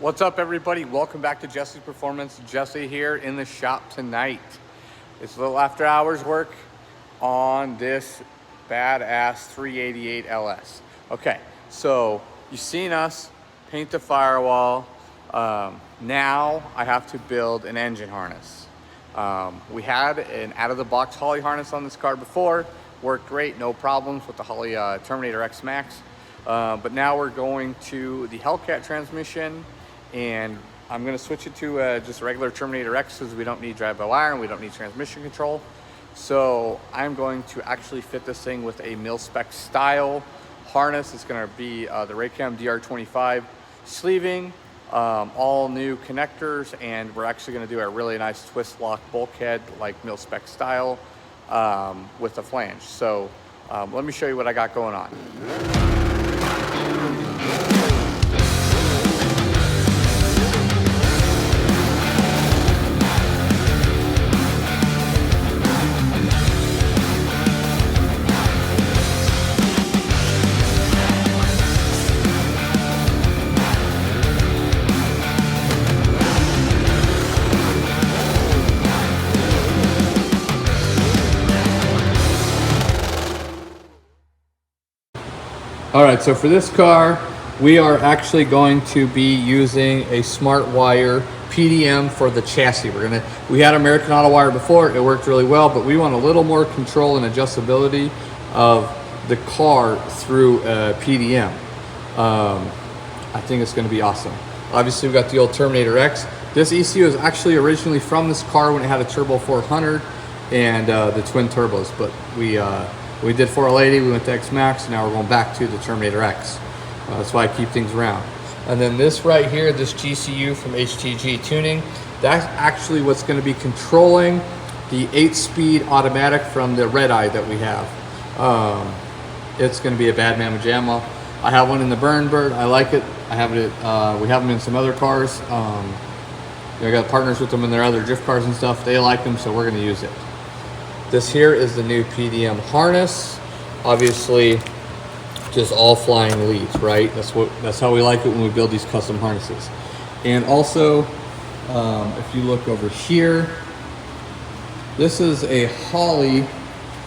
What's up, everybody? Welcome back to Jesse's Performance. Jesse here in the shop tonight. It's a little after hours work on this badass 388 LS. Okay, so you've seen us paint the firewall. Now I have to build an engine harness. We had an out-of-the-box Holley harness on this car before. Worked great, no problems with the Holley Terminator X Max. But now we're going to the Hellcat transmission, and I'm going to switch it to just a regular Terminator X because we don't need drive-by-wire and we don't need transmission control. So I'm going to actually fit this thing with a mil-spec style harness. It's going to be the Raycam DR25 sleeving, all new connectors, and we're actually going to do a really nice twist lock bulkhead like mil-spec style with a flange. So let me show you what I got going on. All right, so for this car, we are actually going to be using a smart wire PDM for the chassis. We had American Autowire before, it worked really well, but we want a little more control and adjustability of the car through PDM. I think it's gonna be awesome. Obviously, we've got the old Terminator X. This ECU is actually originally from this car when it had a Turbo 400 and the twin turbos, but we did 480, we went to X Max, and now we're going back to the Terminator X. That's why I keep things around. And then this right here, this GCU from HTG Tuning, that's actually what's going to be controlling the 8-speed automatic from the Red Eye that we have. It's going to be a bad mamma jamma. I have one in the Burn Bird. I like it. I have it. We have them in some other cars. I got partners with them in their other drift cars and stuff. They like them, so we're going to use it. This here is the new PDM harness. Obviously, just all flying leads, right? That's how we like it when we build these custom harnesses. And also, if you look over here, this is a Holley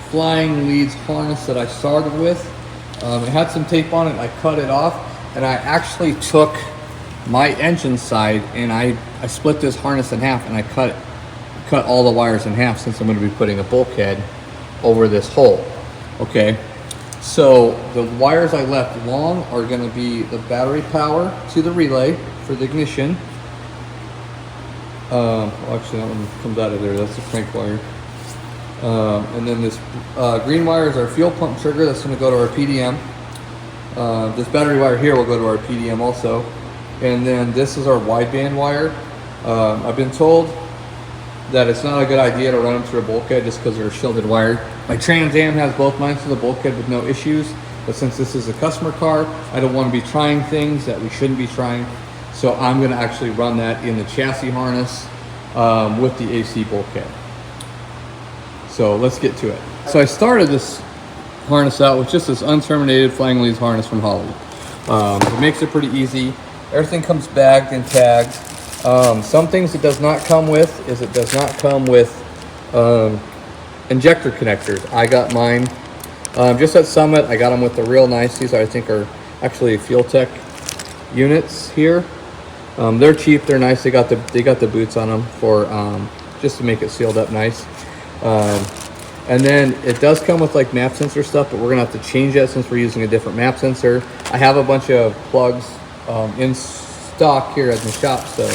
flying leads harness that I started with. It had some tape on it, I cut it off, and I actually took my engine side and I split this harness in half and I cut all the wires in half, since I'm going to be putting a bulkhead over this hole. Okay, so the wires I left long are going to be the battery power to the relay for the ignition. Actually, that one comes out of there. That's the crank wire. And then this green wire is our fuel pump trigger. That's going to go to our PDM. This battery wire here will go to our PDM also. And then this is our wideband wire. I've been told that it's not a good idea to run them through a bulkhead just because they're shielded wire. My Trans Am has both lines to the bulkhead with no issues, but since this is a customer car, I don't want to be trying things that we shouldn't be trying. So I'm going to actually run that in the chassis harness with the AC bulkhead. So let's get to it. So I started this harness out with just this unterminated flying leads harness from Holley. It makes it pretty easy. Everything comes bagged and tagged. Some things it does not come with is it does not come with injector connectors. I got mine just at Summit. I got them with the real nice. These I think are actually Fuel Tech units here. They're cheap. They're nice. They got the boots on them for just to make it sealed up nice. And then it does come with like map sensor stuff, but we're gonna have to change that since we're using a different map sensor. I have a bunch of plugs in stock here at the shop, so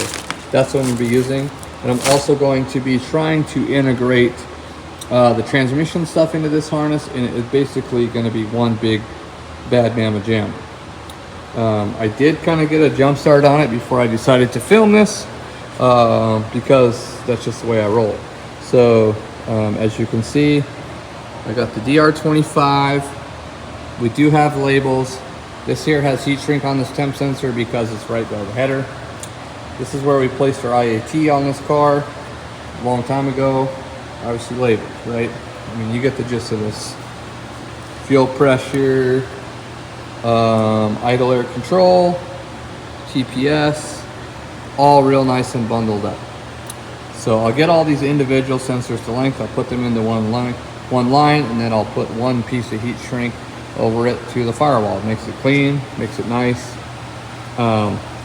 that's what I'm going to be using. And I'm also going to be trying to integrate the transmission stuff into this harness, and it's basically going to be one big bad mamma jam. I did kind of get a jump start on it before I decided to film this because that's just the way I roll. So as you can see, I got the DR25. We do have labels. This here has heat shrink on this temp sensor because it's right by the header. This is where we placed our IAT on this car a long time ago. Obviously labeled, right? I mean, you get the gist of this. Fuel pressure, idle air control, TPS, all real nice and bundled up. So I'll get all these individual sensors to length, I'll put them into one line, and then I'll put one piece of heat shrink over it to the firewall. It makes it clean, makes it nice,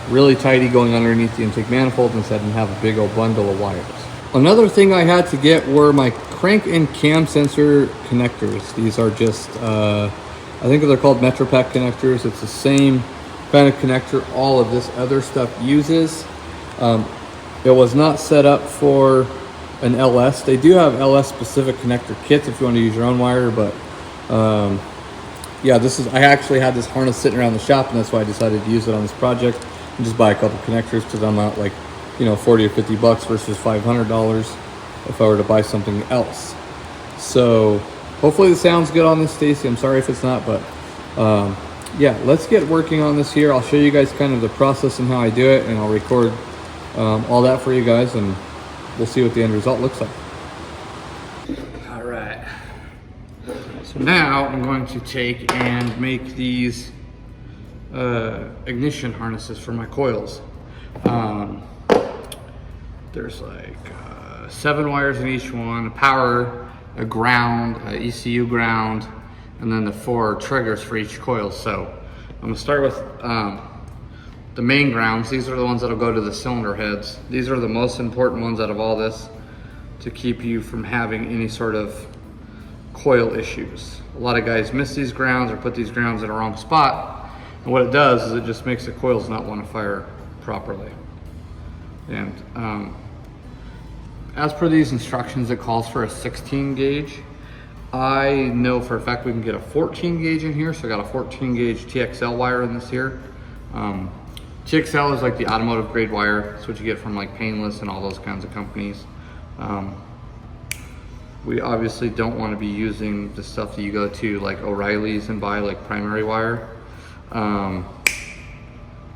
really tidy going underneath the intake manifold instead of have a big old bundle of wires. Another thing I had to get were my crank and cam sensor connectors. These are just, I think they're called MetroPack connectors. It's the same kind of connector all of this other stuff uses. It was not set up for an LS. They do have LS specific connector kits if you want to use your own wire, but yeah, I actually had this harness sitting around the shop, and that's why I decided to use it on this project and just buy a couple connectors, because I'm out like, you know, 40 or 50 bucks versus $500 if I were to buy something else. So hopefully the sound's good on this, Stacie. I'm sorry if it's not, but yeah, let's get working on this here. I'll show you guys kind of the process and how I do it, and I'll record all that for you guys, and we'll see what the end result looks like. All right, so now I'm going to take and make these ignition harnesses for my coils. There's like 7 wires in each one, a power, a ground, a ECU ground, and then the 4 triggers for each coil. So I'm gonna start with the main grounds. These are the ones that'll go to the cylinder heads. These are the most important ones out of all this to keep you from having any sort of coil issues. A lot of guys miss these grounds or put these grounds in the wrong spot, and what it does is it just makes the coils not want to fire properly. And as per these instructions, it calls for a 16 gauge. I know for a fact we can get a 14 gauge in here, so I got a 14 gauge TXL wire in this here. TXL is like the automotive grade wire. It's what you get from like Painless and all those kinds of companies. We obviously don't want to be using the stuff that you go to like O'Reilly's and buy like primary wire.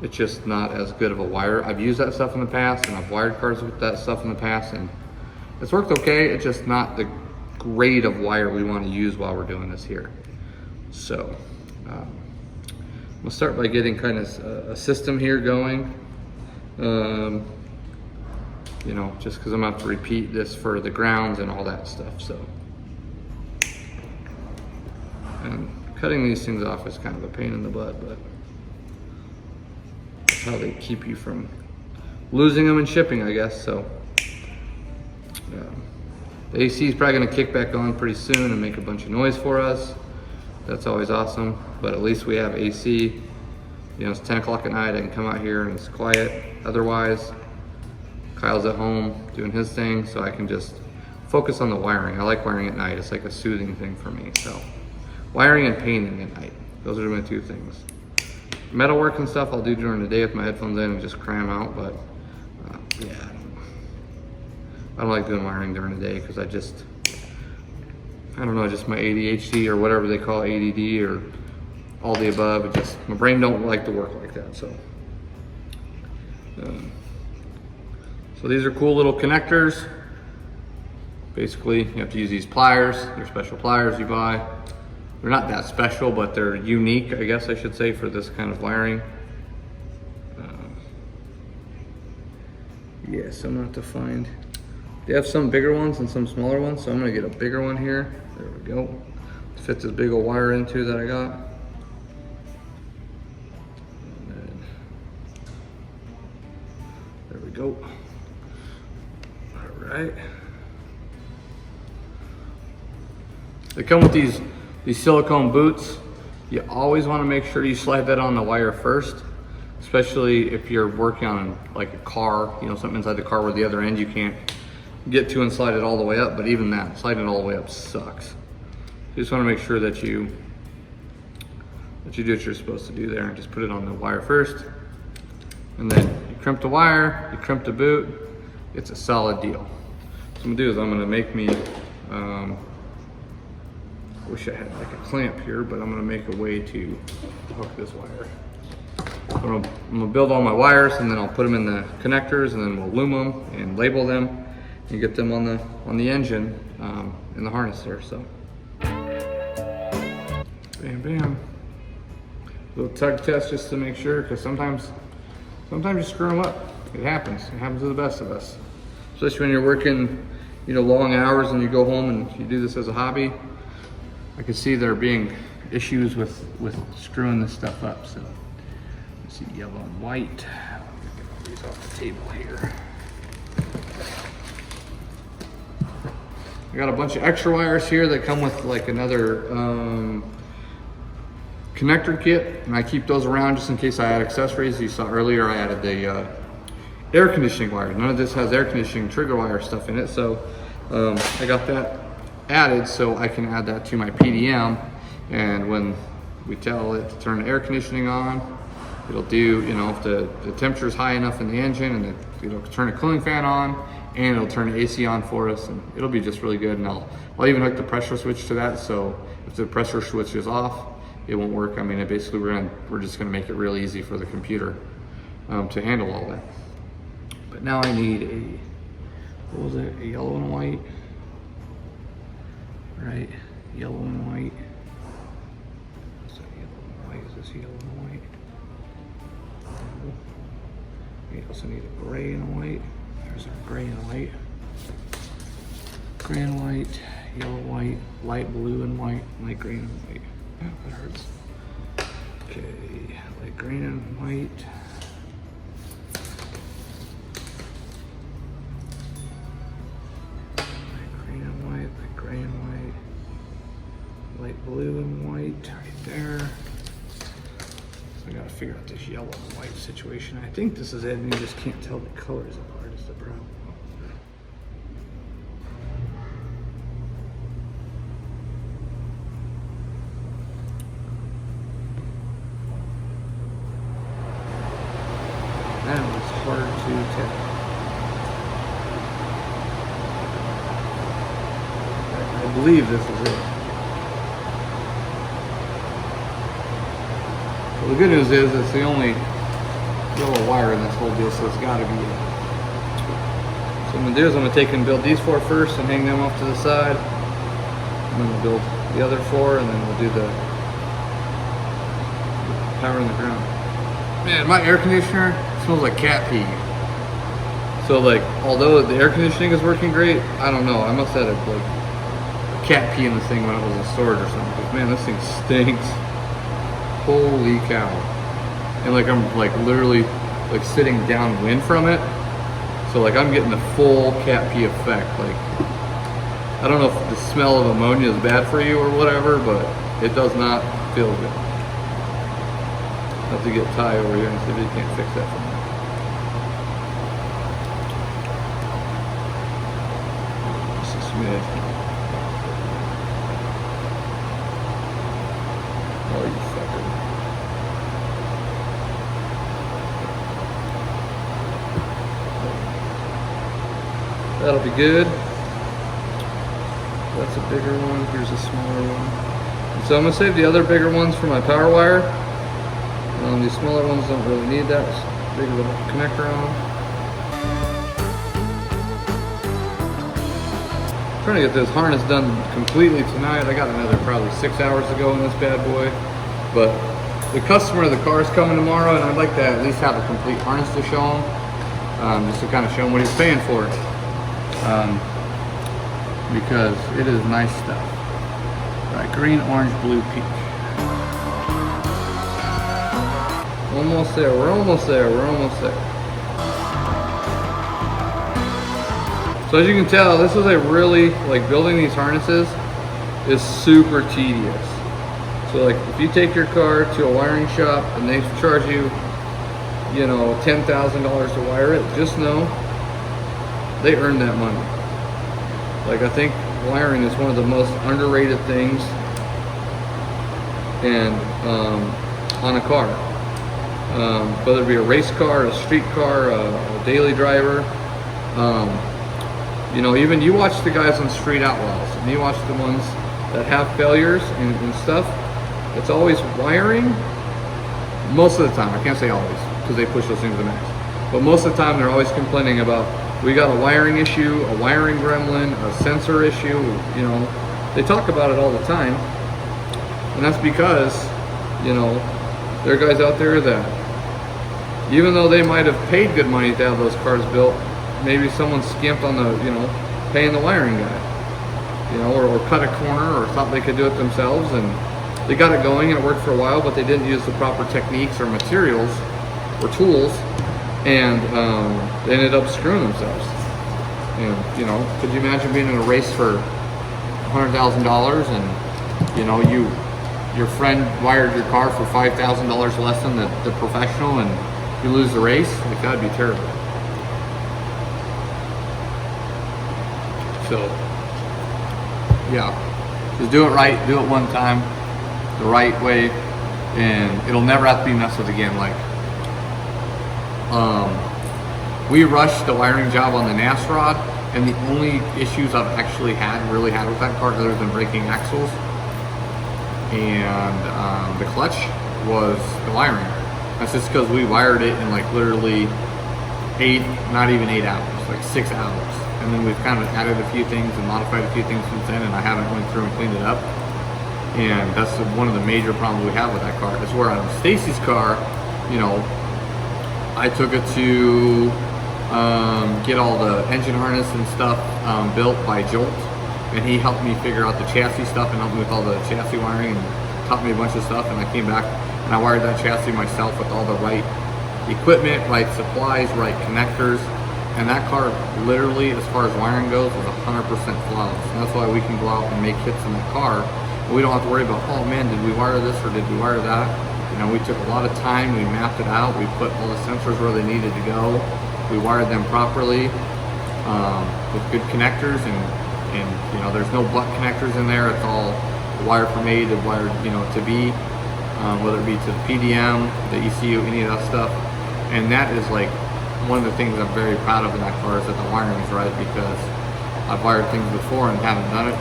It's just not as good of a wire. I've used that stuff in the past, and I've wired cars with that stuff in the past, and it's worked okay. It's just not the grade of wire we want to use while we're doing this here. So we'll start by getting kind of a system here going. You know, just because I'm gonna have to repeat this for the grounds and all that stuff. So, and cutting these things off is kind of a pain in the butt, but that's how they keep you from losing them in shipping, I guess. So the AC is probably gonna kick back on pretty soon and make a bunch of noise for us. That's always awesome, but at least we have AC. You know, it's 10 o'clock at night, I can come out here and it's quiet. Otherwise, Kyle's at home doing his thing, so I can just focus on the wiring. I like wiring at night. It's like a soothing thing for me. So wiring and painting at night, those are my 2 things. Metalwork and stuff I'll do during the day with my headphones in and just cram out, but yeah, I don't like doing wiring during the day because I don't know, just my ADHD or whatever they call ADD or all the above. It just, my brain don't like to work like that. So so these are cool little connectors. Basically, you have to use these pliers. They're special pliers you buy. They're not that special, but they're unique, I guess I should say, for this kind of wiring. Yes, I'm gonna have to find, they have some bigger ones and some smaller ones, so I'm gonna get a bigger one here. There we go. Fit this big old wire into that I got. And then, there we go. All right. They come with these silicone boots. You always want to make sure you slide that on the wire first, especially if you're working on like a car, you know, something inside the car where the other end you can't get to and slide it all the way up, but even that, sliding it all the way up sucks. You just want to make sure that you do what you're supposed to do there and just put it on the wire first. And then you crimp the wire, you crimp the boot, it's a solid deal. So what I'm gonna do is I'm gonna make me, I wish I had like a clamp here, but I'm gonna make a way to hook this wire. I'm gonna build all my wires and then I'll put them in the connectors and then we'll loom them and label them and get them on the engine in the harness there. So, bam, bam. Little tug test just to make sure, because sometimes you screw them up. it happens. It happens to the best of us. Especially when you're working, you know, long hours and you go home and you do this as a hobby. I can see there being issues with screwing this stuff up. So let's see, yellow and white. Get all these off the table here. I got a bunch of extra wires here that come with like another connector kit, and I keep those around just in case I add accessories. You saw earlier I added the air conditioning wire. None of this has air conditioning trigger wire stuff in it, so I got that added so I can add that to my PDM, and when we tell it to turn the air conditioning on, it'll do, you know, if the temperature is high enough in the engine, and it'll turn a cooling fan on, and it'll turn the AC on for us, and it'll be just really good. And I'll even hook the pressure switch to that, so if the pressure switch is off, it won't work. I mean, basically we're just gonna make it real easy for the computer to handle all that. But now I need what was it, a yellow and white, right? Yellow and white. Is that yellow and white? Is this yellow and white? We also need a gray and a white. There's our gray and white. Gray and white, yellow, white, light blue and white, light green and white. Oh, that hurts. Okay, light green and white. Light green and white, light gray and white. Light blue and white right there. So I gotta figure out this yellow and white situation. I think this is it, and you just can't tell the colors apart is the problem. That was hard to tell. I believe this is it. Well, the good news is it's the only yellow wire in this whole deal, so it's got to be it. So what I'm going to do is I'm going to take and build these 4 first and hang them off to the side. And then we'll build the other 4, and then we'll do the power in the ground. Man, my air conditioner smells like cat pee. So like, although the air conditioning is working great, I don't know. I must have had like cat pee in this thing when it was in storage or something. Because man, this thing stinks. Holy cow. And like I'm like literally like sitting downwind from it. So like I'm getting the full cat pee effect. Like, I don't know if the smell of ammonia is bad for you or whatever, but it does not feel good. I have to get Ty over here and see if he can't fix that for me. Just a smidge. Oh, you fucker. That'll be good. That's a bigger one. Here's a smaller one. And so I'm going to save the other bigger ones for my power wire. These smaller ones don't really need that big of a connector on them. I'm trying to get this harness done completely tonight. I got another probably 6 hours to go in this bad boy. But the customer of the car is coming tomorrow, and I'd like to at least have a complete harness to show him. Just to kind of show him what he's paying for it. Because it is nice stuff. All right, green, orange, blue, peach. Almost there, we're almost there, we're almost there. So as you can tell, this is a really, like building these harnesses is super tedious. So like if you take your car to a wiring shop and they charge you, you know, $10,000 to wire it, just know they earn that money. Like I think wiring is one of the most underrated things and on a car. Whether it be a race car, a street car, a daily driver. You know, even you watch the guys on Street Outlaws, and you watch the ones that have failures and stuff. It's always wiring. Most of the time, I can't say always, because they push those things to the max. But most of the time, they're always complaining about, we got a wiring issue, a wiring gremlin, a sensor issue. You know, they talk about it all the time. And that's because, you know, there are guys out there that even though they might have paid good money to have those cars built, maybe someone skimped on the, you know, paying the wiring guy, you know, or cut a corner or thought they could do it themselves, and they got it going and it worked for a while, but they didn't use the proper techniques or materials or tools, and they ended up screwing themselves. And, you know, could you imagine being in a race for $100,000 and, you know, your friend wired your car for $5,000 less than the professional, and you lose the race? Like, that'd be terrible. So, yeah, just do it right, do it one time, the right way, and it'll never have to be messed with again. Like, we rushed the wiring job on the NAS rod, and the only issues I've actually really had with that car, other than breaking axles and the clutch, was the wiring. That's just because we wired it in like literally not even 8 hours, like 6 hours. And then we've kind of added a few things and modified a few things since then, and I haven't went through and cleaned it up. And that's one of the major problems we have with that car. Is where on Stacie's car, you know, I took it to get all the engine harness and stuff built by Jewart, and he helped me figure out the chassis stuff and helped me with all the chassis wiring and taught me a bunch of stuff. And I came back and I wired that chassis myself with all the right equipment, right supplies, right connectors, and that car literally, as far as wiring goes, is 100% flawless. And that's why we can go out and make hits in that car, and we don't have to worry about, oh man, did we wire this or did we wire that? You know, we took a lot of time, we mapped it out, we put all the sensors where they needed to go, we wired them properly with good connectors, and you know, there's no butt connectors in there. It's all wire from A to wire, you know, to B, whether it be to the PDM, the ECU, any of that stuff. And that is like one of the things I'm very proud of in that car, is that the wiring is right, because I've wired things before and haven't done it.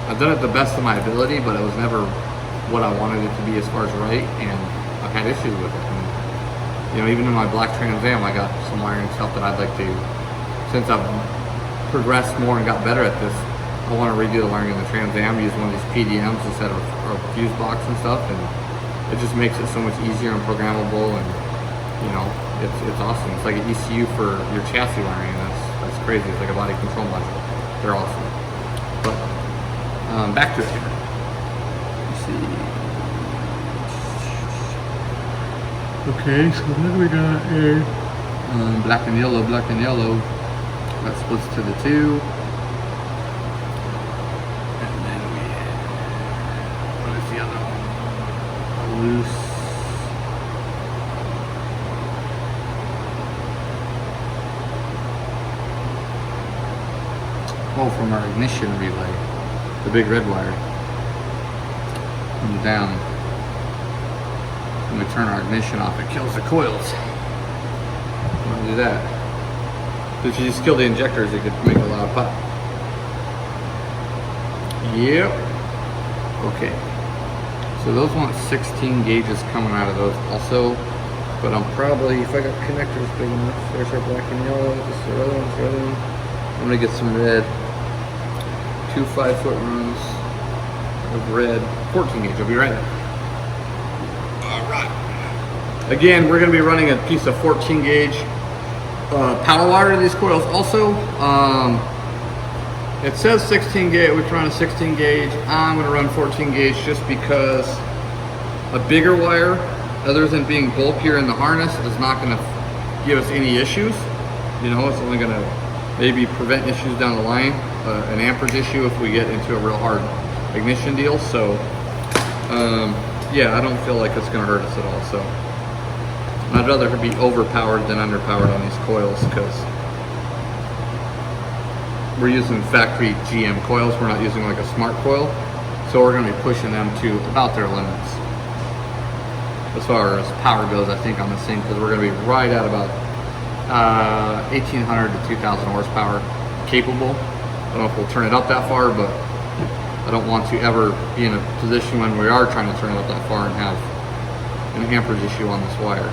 I've done it the best of my ability, but it was never what I wanted it to be as far as right, and I've had issues with it. And, you know, even in my black Trans Am, I got some wiring stuff that I'd like to, since I've progressed more and got better at this, I want to redo the wiring in the Trans Am, use one of these PDMs instead of a fuse box and stuff, and it just makes it so much easier and programmable, and you know, it's awesome. It's like an ECU for your chassis wiring, and that's crazy. It's like a body control module. They're awesome. But back to it here. Let's see. Okay, so what do we got here? Black and yellow, black and yellow. That splits to the two. And then what is the other one? Loose. Oh, from our ignition relay, the big red wire comes down. When we turn our ignition off, it kills the coils. I'm gonna do that. If you just kill the injectors, it could make a loud pop. Yep. Okay. So those want 16 gauges coming out of those also, but I'm probably, if I got connectors big enough, there's our black and yellow, just the other one. I'm gonna get some red. 2 5-foot runs of red, 14 gauge. I'll be right there. All right. Again, we're going to be running a piece of 14 gauge power wire to these coils. Also, it says 16 gauge. We can run a 16 gauge. I'm going to run 14 gauge just because a bigger wire, other than being bulkier in the harness, is not going to give us any issues. You know, it's only going to maybe prevent issues down the line. An amperage issue if we get into a real hard ignition deal. So yeah, I don't feel like it's going to hurt us at all. So I'd rather be overpowered than underpowered on these coils, because we're using factory GM coils. We're not using like a smart coil, so we're going to be pushing them to about their limits as far as power goes. I think on this thing, because we're going to be right at about 1,800 to 2,000 horsepower capable. I don't know if we'll turn it up that far, but I don't want to ever be in a position when we are trying to turn it up that far and have an amperage issue on this wire.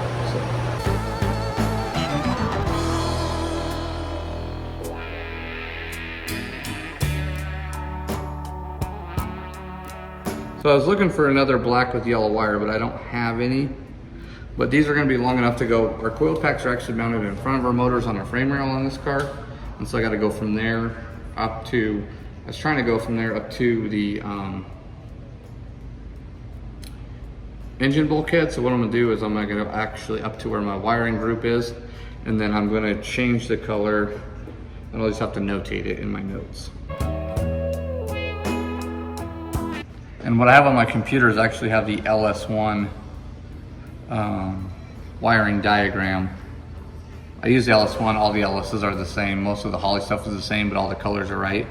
So I was looking for another black with yellow wire, but I don't have any. But these are gonna be long enough to go, our coil packs are actually mounted in front of our motors on our frame rail on this car. And so I gotta go from there up to, I was trying to go from there up to the engine bulkhead. So what I'm gonna do is I'm gonna go actually up to where my wiring group is, and then I'm gonna change the color, and I'll just have to notate it in my notes. And what I have on my computer is actually have the LS1 wiring diagram. I use the LS1, all the LSs are the same. Most of the Holley stuff is the same, but all the colors are right.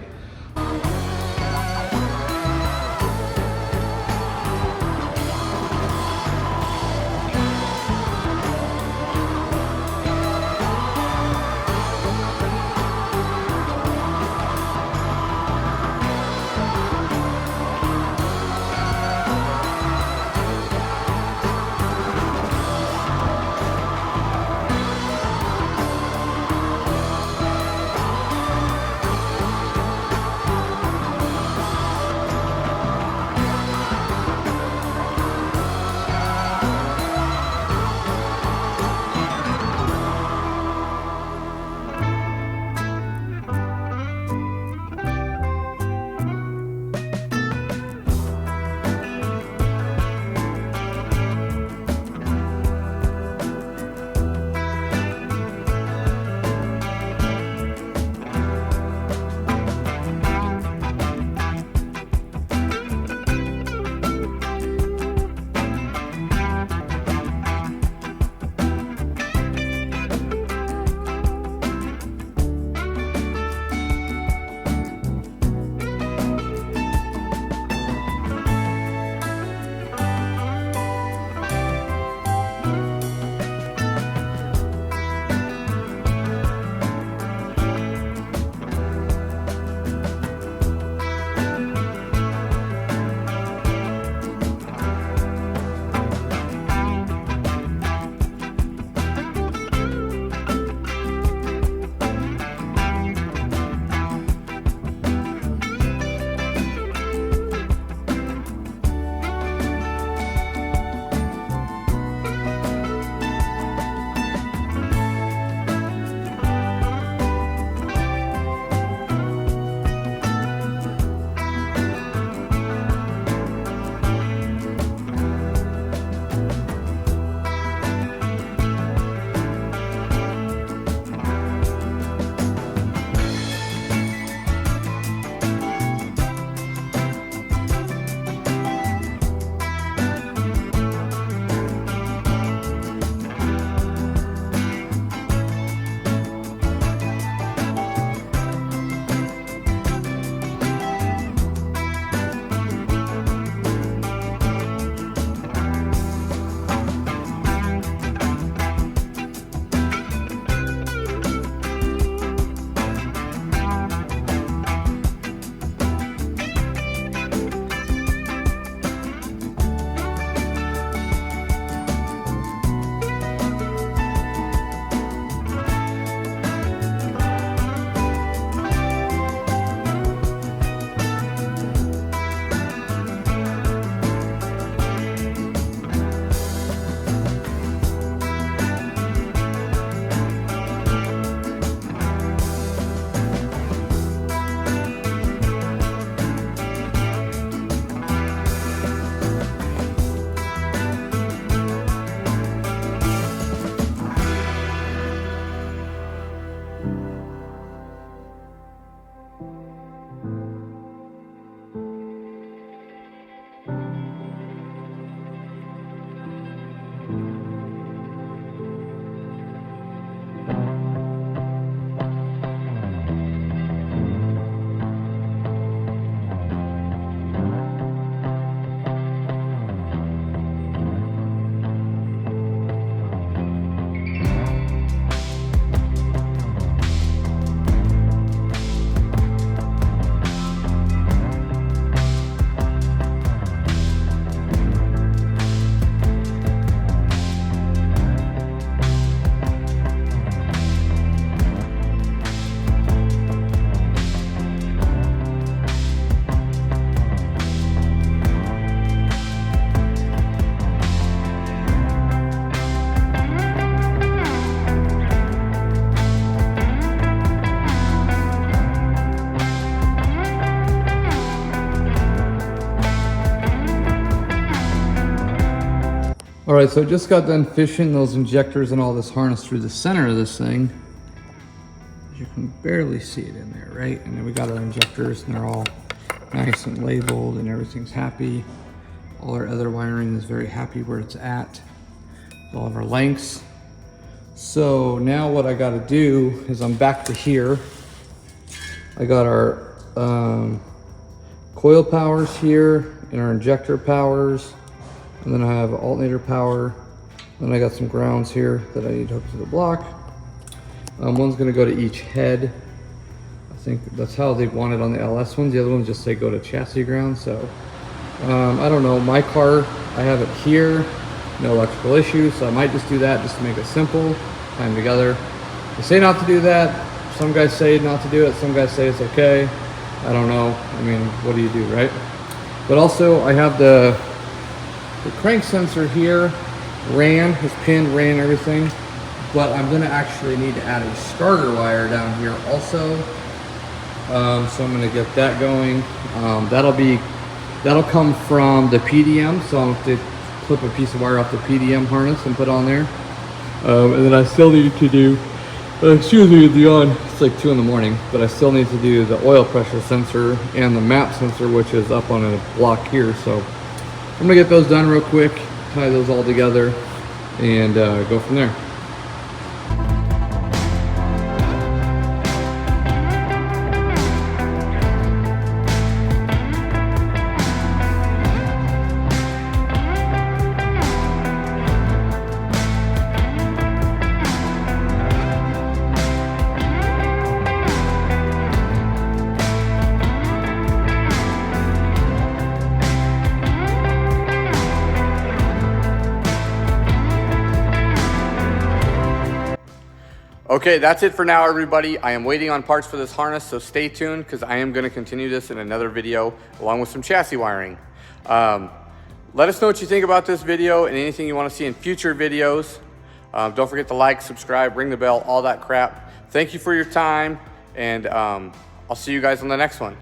All right, so I just got done fishing those injectors and all this harness through the center of this thing. You can barely see it in there, right? And then we got our injectors and they're all nice and labeled and everything's happy. All our other wiring is very happy where it's at. All of our lengths. So now what I gotta do is I'm back to here. I got our coil powers here and our injector powers. And then I have alternator power. Then I got some grounds here that I need to hook to the block. One's gonna go to each head. I think that's how they want it on the LS ones. The other ones just say go to chassis ground. So I don't know, my car, I have it here, no electrical issues. So I might just do that just to make it simple, tie them together. They say not to do that. Some guys say not to do it. Some guys say it's okay. I don't know. I mean, what do you do, right? But also I have the crank sensor here is pinned, ran everything, but I'm gonna actually need to add a starter wire down here also. So I'm gonna get that going. That'll come from the PDM, so I'll have to clip a piece of wire off the PDM harness and put on there. And then I still need to do, excuse me, it's like 2 in the morning, but I still need to do the oil pressure sensor and the map sensor, which is up on a block here. So I'm gonna get those done real quick, tie those all together, and go from there. Okay, that's it for now, everybody. I am waiting on parts for this harness, so stay tuned because I am going to continue this in another video along with some chassis wiring. Let us know what you think about this video and anything you want to see in future videos. Don't forget to like, subscribe, ring the bell, all that crap. Thank you for your time, and I'll see you guys on the next one.